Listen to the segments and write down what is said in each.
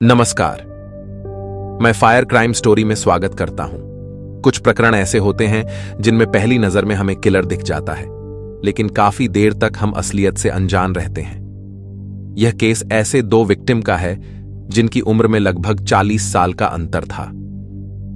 नमस्कार। मैं fire crime story में स्वागत करता हूं। कुछ प्रकरण ऐसे होते हैं जिनमें पहली नजर में हमें किलर दिख जाता है, लेकिन काफी देर तक हम असलियत से अनजान रहते हैं। यह केस ऐसे दो विक्टिम का है जिनकी उम्र में लगभग 40 साल का अंतर था।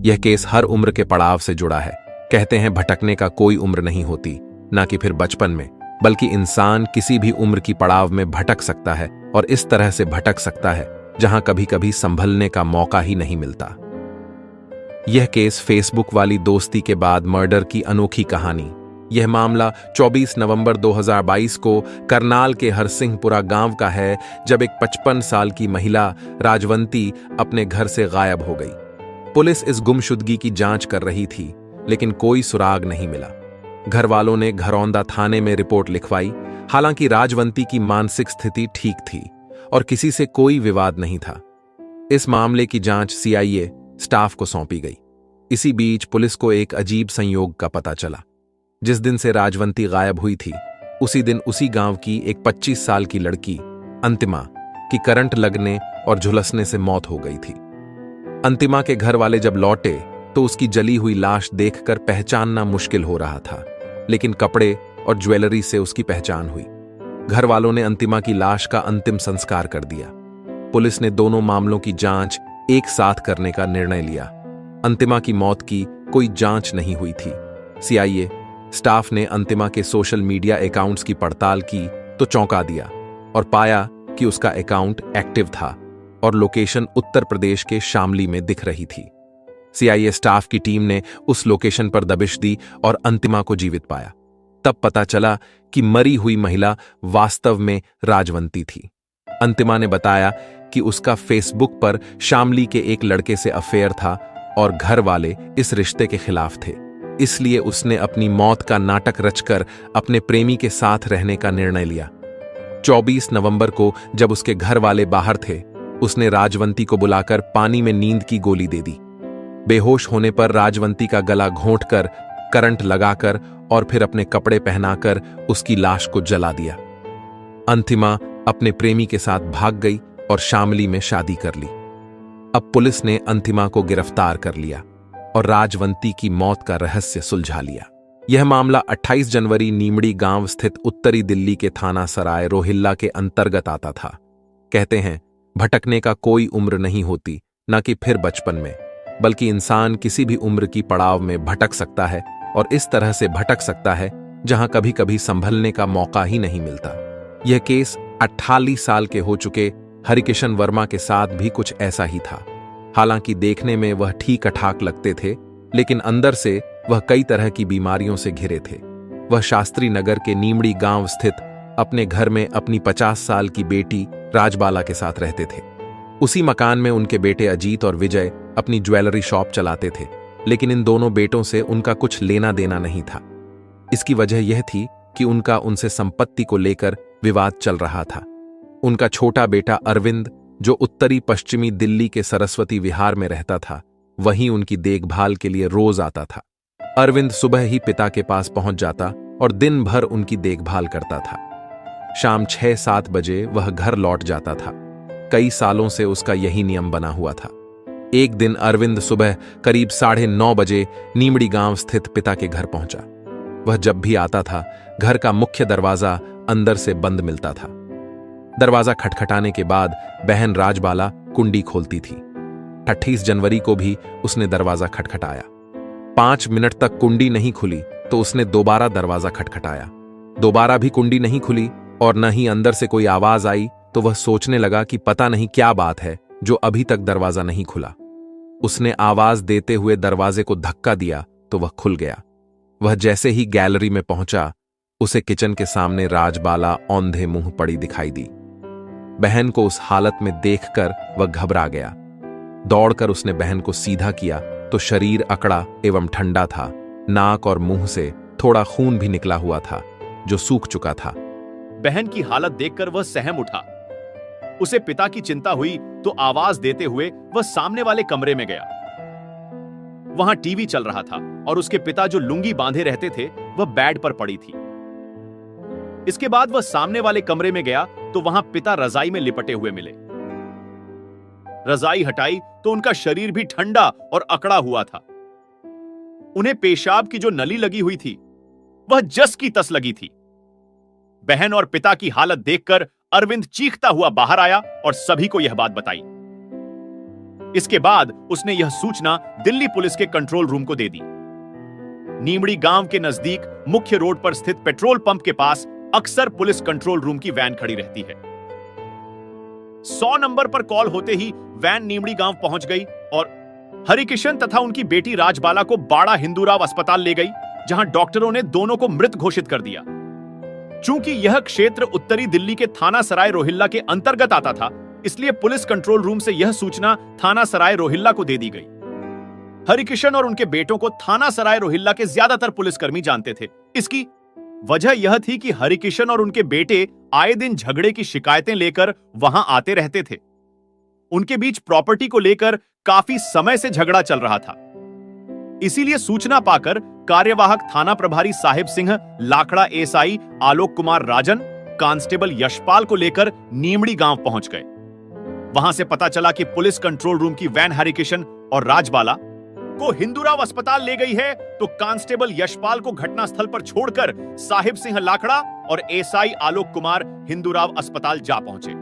यह केस हर उम्र के पड़ाव से जुड़ा है। कहते हैं भटकने का कोई उम्र नहीं होती, ना कि फिर बचपन में, बल्कि इंसान किसी भी उम्र की पड़ाव में भटक सकता है और इस तरह से भटक सकता है जहां कभी कभी संभलने का मौका ही नहीं मिलता। यह केस फेसबुक वाली दोस्ती के बाद मर्डर की अनोखी कहानी। यह मामला 24 नवंबर 2022 को करनाल के हरसिंहपुरा गांव का है, जब एक 55 साल की महिला राजवंती अपने घर से गायब हो गई। पुलिस इस गुमशुदगी की जांच कर रही थी, लेकिन कोई सुराग नहीं मिला। घर वालों ने घरौंदा थाने में रिपोर्ट लिखवाई। हालांकि राजवंती की मानसिक स्थिति ठीक थी और किसी से कोई विवाद नहीं था। इस मामले की जांच सीआईए स्टाफ को सौंपी गई। इसी बीच पुलिस को एक अजीब संयोग का पता चला। जिस दिन से राजवंती गायब हुई थी, उसी दिन उसी गांव की एक 25 साल की लड़की अंतिमा की करंट लगने और झुलसने से मौत हो गई थी। अंतिमा के घर वाले जब लौटे तो उसकी जली हुई लाश देखकर पहचानना मुश्किल हो रहा था, लेकिन कपड़े और ज्वेलरी से उसकी पहचान हुई। घर वालों ने अंतिमा की लाश का अंतिम संस्कार कर दिया। पुलिस ने दोनों मामलों की जांच एक साथ करने का निर्णय लिया। अंतिमा की मौत की कोई जांच नहीं हुई थी। सीआईए स्टाफ ने अंतिमा के सोशल मीडिया अकाउंट्स की पड़ताल की तो चौंका दिया और पाया कि उसका अकाउंट एक्टिव था और लोकेशन उत्तर प्रदेश के शामली में दिख रही थी। सीआईए स्टाफ की टीम ने उस लोकेशन पर दबिश दी और अंतिमा को जीवित पाया। तब पता चला कि मरी हुई महिला वास्तव में राजवंती थी। अंतिमा ने बताया कि उसका फेसबुक पर शामली के एक लड़के से अफेयर था और घर वाले इस रिश्ते के खिलाफ थे। इसलिए उसने अपनी मौत का नाटक रचकर अपने प्रेमी के साथ रहने का निर्णय लिया। 24 नवंबर को जब उसके घर वाले बाहर थे, उसने राजवंती को बुलाकर पानी में नींद की गोली दे दी। बेहोश होने पर राजवंती का गला घोंटकर, करंट लगाकर और फिर अपने कपड़े पहनाकर उसकी लाश को जला दिया। अंतिमा अपने प्रेमी के साथ भाग गई और शामली में शादी कर ली। अब पुलिस ने अंतिमा को गिरफ्तार कर लिया और राजवंती की मौत का रहस्य सुलझा लिया। यह मामला 28 जनवरी नीमड़ी गांव स्थित उत्तरी दिल्ली के थाना सराय रोहिल्ला के अंतर्गत आता था। कहते हैं भटकने का कोई उम्र नहीं होती, ना कि फिर बचपन में, बल्कि इंसान किसी भी उम्र की पड़ाव में भटक सकता है और इस तरह से भटक सकता है जहां कभी कभी संभलने का मौका ही नहीं मिलता। यह केस 48 साल के हो चुके हरिकिशन वर्मा के साथ भी कुछ ऐसा ही था। हालांकि देखने में वह ठीक ठाक लगते थे, लेकिन अंदर से वह कई तरह की बीमारियों से घिरे थे। वह शास्त्री नगर के नीमड़ी गांव स्थित अपने घर में अपनी 50 साल की बेटी राजबाला के साथ रहते थे। उसी मकान में उनके बेटे अजीत और विजय अपनी ज्वेलरी शॉप चलाते थे, लेकिन इन दोनों बेटों से उनका कुछ लेना देना नहीं था। इसकी वजह यह थी कि उनका उनसे संपत्ति को लेकर विवाद चल रहा था। उनका छोटा बेटा अरविंद, जो उत्तरी पश्चिमी दिल्ली के सरस्वती विहार में रहता था, वहीं उनकी देखभाल के लिए रोज आता था। अरविंद सुबह ही पिता के पास पहुंच जाता और दिन भर उनकी देखभाल करता था। शाम 6-7 बजे वह घर लौट जाता था। कई सालों से उसका यही नियम बना हुआ था। एक दिन अरविंद सुबह करीब 9:30 बजे नीमड़ी गांव स्थित पिता के घर पहुंचा। वह जब भी आता था, घर का मुख्य दरवाजा अंदर से बंद मिलता था। दरवाजा खटखटाने के बाद बहन राजबाला कुंडी खोलती थी। 28 जनवरी को भी उसने दरवाजा खटखटाया। 5 मिनट तक कुंडी नहीं खुली तो उसने दोबारा दरवाजा खटखटाया। दोबारा भी कुंडी नहीं खुली और न ही अंदर से कोई आवाज आई, तो वह सोचने लगा कि पता नहीं क्या बात है जो अभी तक दरवाजा नहीं खुला। उसने आवाज देते हुए दरवाजे को धक्का दिया तो वह खुल गया। वह जैसे ही गैलरी में पहुंचा, उसे किचन के सामने राजबाला औंधे मुंह पड़ी दिखाई दी। बहन को उस हालत में देखकर वह घबरा गया। दौड़कर उसने बहन को सीधा किया तो शरीर अकड़ा एवं ठंडा था। नाक और मुंह से थोड़ा खून भी निकला हुआ था जो सूख चुका था। बहन की हालत देखकर वह सहम उठा। उसे पिता की चिंता हुई तो आवाज देते हुए वह सामने वाले कमरे में गया। वहां टीवी चल रहा था और उसके पिता जो लुंगी बांधे रहते थे, वह बेड पर पड़ी थी। इसके बाद वह सामने वाले कमरे में गया तो वहां पिता रजाई में लिपटे हुए मिले। रजाई हटाई तो उनका शरीर भी ठंडा और अकड़ा हुआ था। उन्हें पेशाब की जो नली लगी हुई थी वह जस की तस लगी थी। बहन और पिता की हालत देखकर अरविंद चीखता हुआ बाहर आया और सभी को यह बात बताई। इसके बाद उसने यह सूचना दिल्ली पुलिस के कंट्रोल रूम को दे दी। नीमड़ी गांव के नजदीक मुख्य रोड पर स्थित पेट्रोल पंप के पास अक्सर पुलिस कंट्रोल रूम की वैन खड़ी रहती है। 100 नंबर पर कॉल होते ही वैन नीमड़ी गांव पहुंच गई और हरिकिशन तथा उनकी बेटी राजबाला को बाड़ा हिंदूराव अस्पताल ले गई, जहां डॉक्टरों ने दोनों को मृत घोषित कर दिया। चूंकि यह क्षेत्र उत्तरी दिल्ली के थाना सराय रोहिल्ला के अंतर्गत आता था, इसलिए पुलिस कंट्रोल रूम से यह सूचना थाना सराय रोहिल्ला को दे दी गई। हरिकिशन और उनके बेटों को थाना सराय रोहिल्ला के ज्यादातर पुलिसकर्मी जानते थे। इसकी वजह यह थी कि हरिकिशन और उनके बेटे आए दिन झगड़े की शिकायतें लेकर वहां आते रहते थे। उनके बीच प्रॉपर्टी को लेकर काफी समय से झगड़ा चल रहा था। इसीलिए सूचना पाकर कार्यवाहक थाना प्रभारी साहिब सिंह, लाखड़ा एसआई आलोक कुमार राजन, कांस्टेबल यशपाल को लेकर नीमड़ी गांव पहुंच गए। वहां से पता चला कि पुलिस कंट्रोल रूम की वैन हरिकिशन और राजबाला को हिंदूराव अस्पताल ले गई है, तो कांस्टेबल यशपाल को घटनास्थल पर छोड़कर साहिब सिंह लाखड़ा और एसआई आलोक कुमार हिंदूराव अस्पताल जा पहुंचे।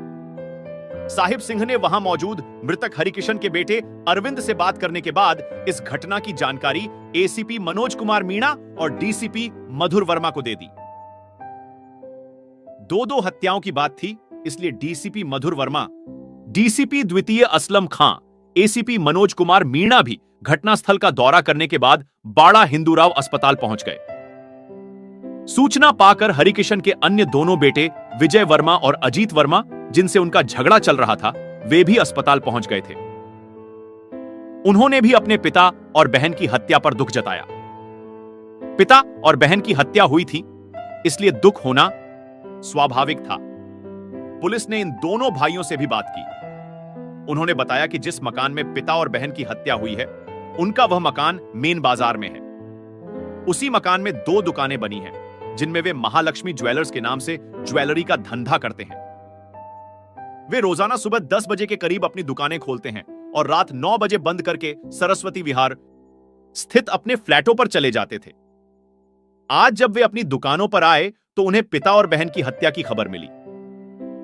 साहिब सिंह ने वहां मौजूद मृतक हरिकिशन के बेटे अरविंद से बात करने के बाद इस घटना की जानकारी एसीपी मनोज कुमार मीणा और डीसीपी मधुर वर्मा को दे दी। दो हत्याओं की बात थी, इसलिए डीसीपी मधुर वर्मा, डीसीपी द्वितीय असलम खां, एसीपी मनोज कुमार मीणा भी घटनास्थल का दौरा करने के बाद बाड़ा हिंदूराव अस्पताल पहुंच गए। सूचना पाकर हरिकिशन के अन्य दोनों बेटे विजय वर्मा और अजीत वर्मा, जिनसे उनका झगड़ा चल रहा था, वे भी अस्पताल पहुंच गए थे। उन्होंने भी अपने पिता और बहन की हत्या पर दुख जताया। पिता और बहन की हत्या हुई थी, इसलिए दुख होना स्वाभाविक था। पुलिस ने इन दोनों भाइयों से भी बात की। उन्होंने बताया कि जिस मकान में पिता और बहन की हत्या हुई है, उनका वह मकान मेन बाजार में है। उसी मकान में 2 दुकानें बनी हैं, जिनमें वे महालक्ष्मी ज्वेलर्स के नाम से ज्वेलरी का धंधा करते हैं। वे रोजाना सुबह 10 बजे के करीब अपनी दुकानें खोलते हैं और रात 9 बजे बंद करके सरस्वती विहार स्थित अपने फ्लैटों पर चले जाते थे। आज जब वे अपनी दुकानों पर आए तो उन्हें पिता और बहन की हत्या की खबर मिली।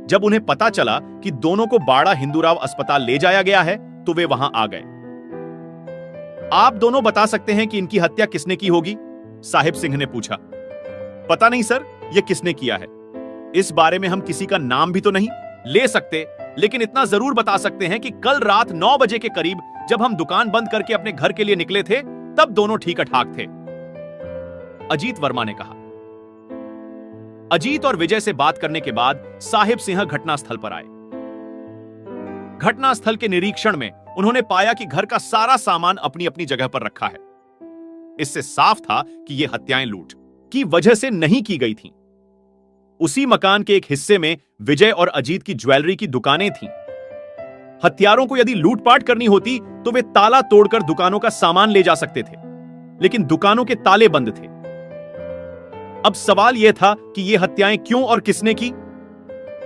जब उन्हें पता चला कि दोनों को बाड़ा हिंदूराव अस्पताल ले जाया गया है, तो वे वहां आ गए। आप दोनों बता सकते हैं कि इनकी हत्या किसने की होगी? साहिब सिंह ने पूछा। पता नहीं सर, यह किसने किया है। इस बारे में हम किसी का नाम भी तो नहीं ले सकते, लेकिन इतना जरूर बता सकते हैं कि कल रात 9 बजे के करीब जब हम दुकान बंद करके अपने घर के लिए निकले थे, तब दोनों ठीक ठाक थे, अजीत वर्मा ने कहा। अजीत और विजय से बात करने के बाद साहिब सिंह घटनास्थल पर आए। घटनास्थल के निरीक्षण में उन्होंने पाया कि घर का सारा सामान अपनी अपनी जगह पर रखा है। इससे साफ था कि यह हत्याएं लूट की वजह से नहीं की गई थीं। उसी मकान के एक हिस्से में विजय और अजीत की ज्वेलरी की दुकानें थीं। हत्यारों को यदि लूटपाट करनी होती तो वे ताला तोड़कर दुकानों का सामान ले जा सकते थे, लेकिन दुकानों के ताले बंद थे। अब सवाल यह था कि ये हत्याएं क्यों और किसने की?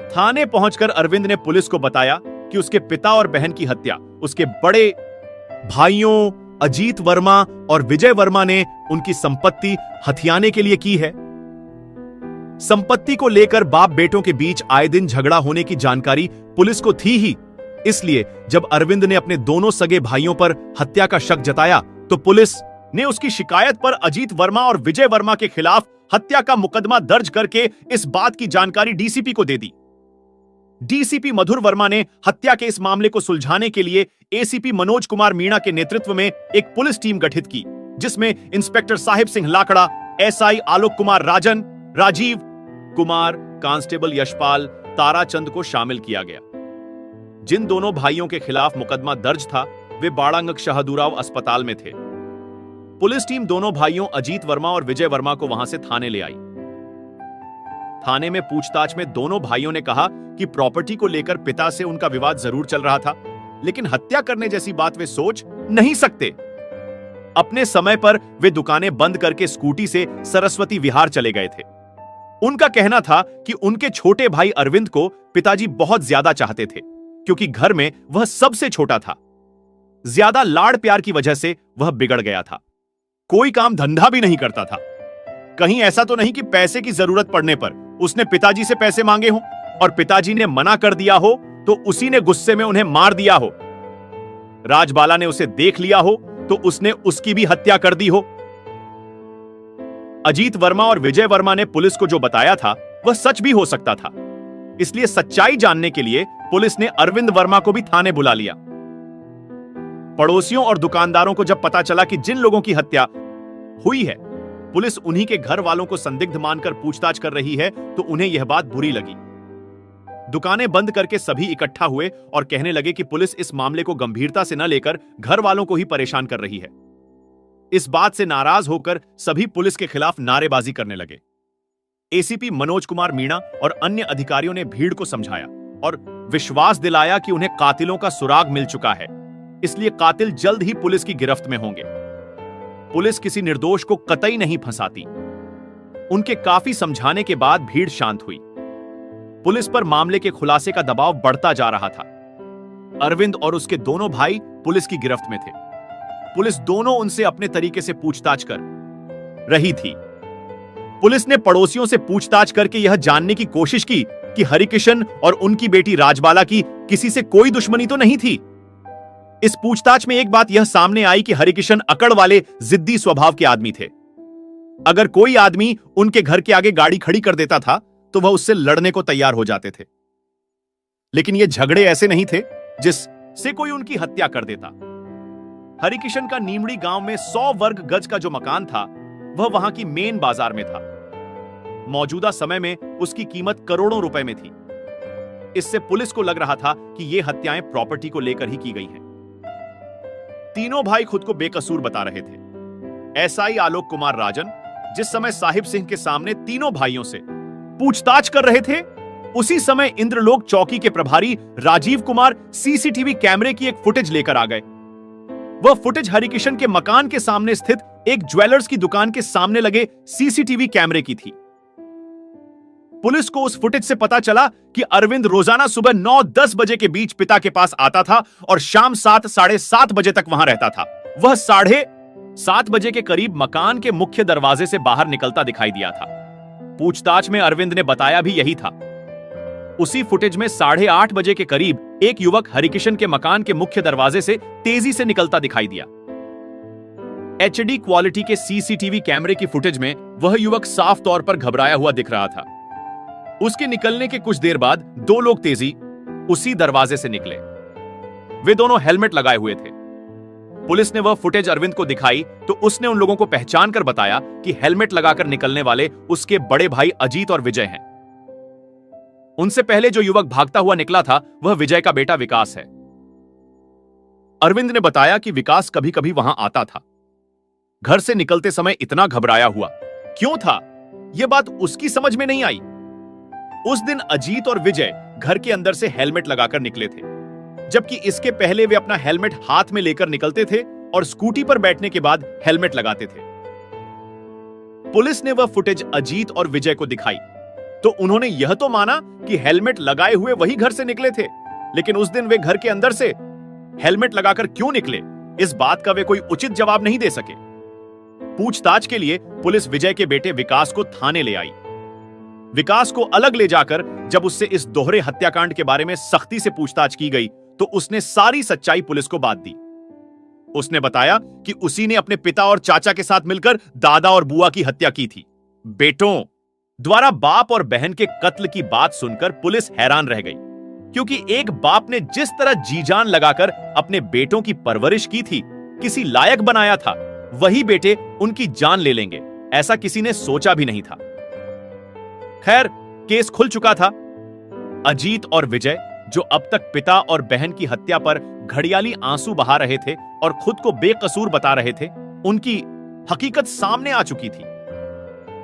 थाने पहुंचकर अरविंद ने पुलिस को बताया कि उसके पिता और बहन की हत्या उसके बड़े भाइयों अजीत वर्मा और विजय वर्मा ने उनकी संपत्ति हथियाने के लिए की है। संपत्ति को लेकर बाप बेटों के बीच आए दिन झगड़ा होने की जानकारी पुलिस को थी ही, इसलिए जब अरविंद ने अपने दोनों सगे भाइयों पर हत्या का शक जताया तो पुलिस ने उसकी शिकायत पर अजीत वर्मा और विजय वर्मा के खिलाफ हत्या का मुकदमा दर्ज करके इस बात की जानकारी डीसीपी को दे दी। डीसीपी मधुर वर्मा ने हत्या के इस मामले को सुलझाने के लिए एसीपी मनोज कुमार मीणा के नेतृत्व में एक पुलिस टीम गठित की, जिसमें इंस्पेक्टर साहिब सिंह लाखड़ा, एसआई आलोक कुमार राजन, राजीव कुमार, कांस्टेबल यशपाल, ताराचंद को शामिल किया गया। जिन दोनों भाइयों के खिलाफ मुकदमा दर्ज था, वे बाड़ांगक शाहदूराव अस्पताल में थे। पुलिस टीम दोनों भाइयों अजीत वर्मा और विजय वर्मा को वहां से थाने ले आई। थाने में पूछताछ में दोनों भाइयों ने कहा कि प्रॉपर्टी को लेकर पिता से उनका विवाद जरूर चल रहा था, लेकिन हत्या करने जैसी बात वे सोच नहीं सकते। अपने समय पर वे दुकानें बंद करके स्कूटी से सरस्वती विहार चले गए थे। उनका कहना था कि उनके छोटे भाई अरविंद को पिताजी बहुत ज्यादा चाहते थे, क्योंकि घर में वह सबसे छोटा था। ज्यादा लाड़ प्यार की वजह से वह बिगड़ गया था। कोई काम धंधा भी नहीं करता था। कहीं ऐसा तो नहीं कि पैसे की जरूरत पड़ने पर उसने पिताजी से पैसे मांगे हों और पिताजी ने मना कर दिया हो तो उसी ने गुस्से में उन्हें मार दिया हो। राजबाला ने उसे देख लिया हो तो उसने उसकी भी हत्या कर दी हो। अजीत वर्मा और विजय वर्मा ने पुलिस को जो बताया था वह सच भी हो सकता था। इसलिए सच्चाई जानने के लिए पुलिस ने अरविंद वर्मा को भी थाने बुला लिया। पड़ोसियों और दुकानदारों को जब पता चला कि जिन लोगों की हत्या हुई है पुलिस उन्हीं के घर वालों को संदिग्ध मानकर पूछताछ कर रही है तो उन्हें यह बात बुरी लगी। दुकानें बंद करके सभी इकट्ठा हुए और कहने लगे कि पुलिस इस मामले को गंभीरता से न लेकर घर वालों को ही परेशान कर रही है। इस बात से नाराज होकर सभी पुलिस के खिलाफ नारेबाजी करने लगे। एसीपी मनोज कुमार मीणा और अन्य अधिकारियों ने भीड़ को समझाया और विश्वास दिलाया कि उन्हें कातिलों का सुराग मिल चुका है, इसलिए कातिल जल्द ही पुलिस की गिरफ्त में होंगे। पुलिस किसी निर्दोष को कतई नहीं फंसाती। उनके काफी समझाने के बाद भीड़ शांत हुई। पुलिस पर मामले के खुलासे का दबाव बढ़ता जा रहा था। अरविंद और उसके दोनों भाई पुलिस की गिरफ्त में थे। पुलिस दोनों उनसे अपने तरीके से पूछताछ कर रही थी। पुलिस ने पड़ोसियों से पूछताछ करके यह जानने की कोशिश की कि हरिकिशन और उनकी बेटी राजबाला की किसी से कोई दुश्मनी तो नहीं थी। इस पूछताछ में एक बात यह सामने आई कि हरिकिशन अकड़ वाले जिद्दी स्वभाव के आदमी थे। अगर कोई आदमी उनके घर के आगे गाड़ी खड़ी कर देता था तो वह उससे लड़ने को तैयार हो जाते थे। लेकिन ये झगड़े ऐसे नहीं थे जिससे कोई उनकी हत्या कर देता। हरिकिशन का नीमड़ी गांव में 100 वर्ग गज का जो मकान था वह वहां की मेन बाजार में था। मौजूदा समय में उसकी कीमत करोड़ों रुपए में थी। इससे पुलिस को लग रहा था कि ये हत्याएं प्रॉपर्टी को लेकर ही की गई हैं। तीनों भाई खुद को बेकसूर बता रहे थे। एसआई आलोक कुमार राजन जिस समय साहिब सिंह के सामने तीनों भाइयों से पूछताछ कर रहे थे, उसी समय इंद्रलोक चौकी के प्रभारी राजीव कुमार सीसीटीवी कैमरे की एक फुटेज लेकर आ गए। वह फुटेज हरिकिशन के मकान के सामने स्थित एक ज्वेलर्स की दुकान के सामने लगे सीसीटीवी कैमरे की थी। पुलिस को उस फुटेज से पता चला कि अरविंद रोजाना सुबह 9-10 बजे के बीच पिता के पास आता था और शाम 7 साढ़े 7 बजे तक वहां रहता था। वह 7:30 बजे के करीब मकान के मुख्य दरवाजे से बाहर निकलता दिखाई दिया था। पूछताछ में अरविंद ने बताया भी यही था। उसी फुटेज में 8:30 बजे के करीब एक युवक हरिकिशन के मकान के मुख्य दरवाजे से तेजी से निकलता दिखाई दिया। एचडी क्वालिटी के सीसीटीवी कैमरे की फुटेज में वह युवक साफ तौर पर घबराया हुआ दिख रहा था। उसके निकलने के कुछ देर बाद 2 लोग तेजी उसी दरवाजे से निकले। वे दोनों हेलमेट लगाए हुए थे। पुलिस ने वह फुटेज अरविंद को दिखाई तो उसने उन लोगों को पहचान कर बताया कि हेलमेट लगाकर निकलने वाले उसके बड़े भाई अजीत और विजय हैं। उनसे पहले जो युवक भागता हुआ निकला था वह विजय का बेटा विकास है। अरविंद ने बताया कि विकास कभी कभी वहां आता था। घर से निकलते समय इतना घबराया हुआ क्यों था, यह बात उसकी समझ में नहीं आई। उस दिन अजीत और विजय घर के अंदर से हेलमेट लगाकर निकले थे, जबकि इसके पहले वे अपना हेलमेट हाथ में लेकर निकलते थे और स्कूटी पर बैठने के बाद हेलमेट लगाते थे। पुलिस ने वह फुटेज अजीत और विजय को दिखाई तो उन्होंने यह तो माना कि हेलमेट लगाए हुए वही घर से निकले थे, लेकिन उस दिन वे घर के अंदर से हेलमेट लगाकर क्यों निकले, इस बात का वे कोई उचित जवाब नहीं दे सके। पूछताछ के लिए पुलिस विजय के बेटे विकास को थाने ले आई। विकास को अलग ले जाकर जब उससे इस दोहरे हत्याकांड के बारे में सख्ती से पूछताछ की गई तो उसने सारी सच्चाई पुलिस को बात दी। उसने बताया कि उसी ने अपने पिता और चाचा के साथ मिलकर दादा और बुआ की हत्या की थी। बेटों द्वारा बाप और बहन के कत्ल की बात सुनकर पुलिस हैरान रह गई, क्योंकि एक बाप ने जिस तरह जी जान लगाकर अपने बेटों की परवरिश की थी, किसी लायक बनाया था, वही बेटे उनकी जान ले लेंगे, ऐसा किसी ने सोचा भी नहीं था। खैर, केस खुल चुका था। अजीत और विजय, जो अब तक पिता और बहन की हत्या पर घड़ियाली आंसू बहा रहे थे और खुद को बेकसूर बता रहे थे, उनकी हकीकत सामने आ चुकी थी।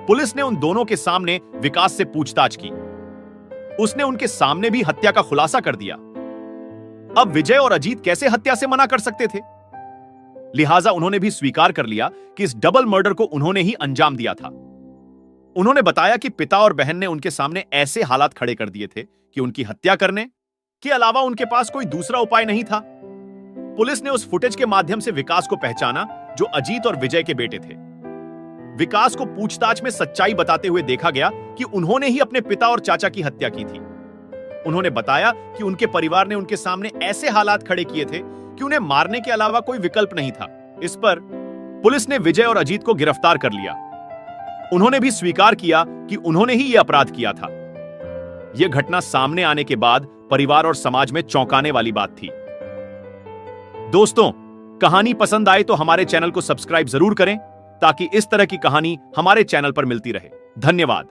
पुलिस ने उन दोनों के सामने विकास से पूछताछ की। उसने उनके सामने भी हत्या का खुलासा कर दिया। अब विजय और अजीत कैसे हत्या से मना कर सकते थे? लिहाजा उन्होंने भी स्वीकार कर लिया कि इस डबल मर्डर को उन्होंने ही अंजाम दिया था। उन्होंने बताया कि पिता और बहन ने उनके सामने ऐसे हालात खड़े कर दिए थे कि उनकी हत्या करने के अलावा उनके पास कोई दूसरा उपाय नहीं था। पुलिस ने उस फुटेज के माध्यम से विकास को पहचाना, जो अजीत और विजय के बेटे थे। विकास को पूछताछ में सच्चाई बताते हुए देखा गया कि उन्होंने ही अपने पिता और चाचा की हत्या की थी। उन्होंने बताया कि उनके परिवार ने उनके सामने ऐसे हालात खड़े किए थे कि उन्हें मारने के अलावा कोई विकल्प नहीं था। इस पर पुलिस ने विजय और अजीत को गिरफ्तार कर लिया। उन्होंने भी स्वीकार किया कि उन्होंने ही यह अपराध किया था। यह घटना सामने आने के बाद परिवार और समाज में चौंकाने वाली बात थी। दोस्तों, कहानी पसंद आए तो हमारे चैनल को सब्सक्राइब जरूर करें ताकि इस तरह की कहानी हमारे चैनल पर मिलती रहे। धन्यवाद।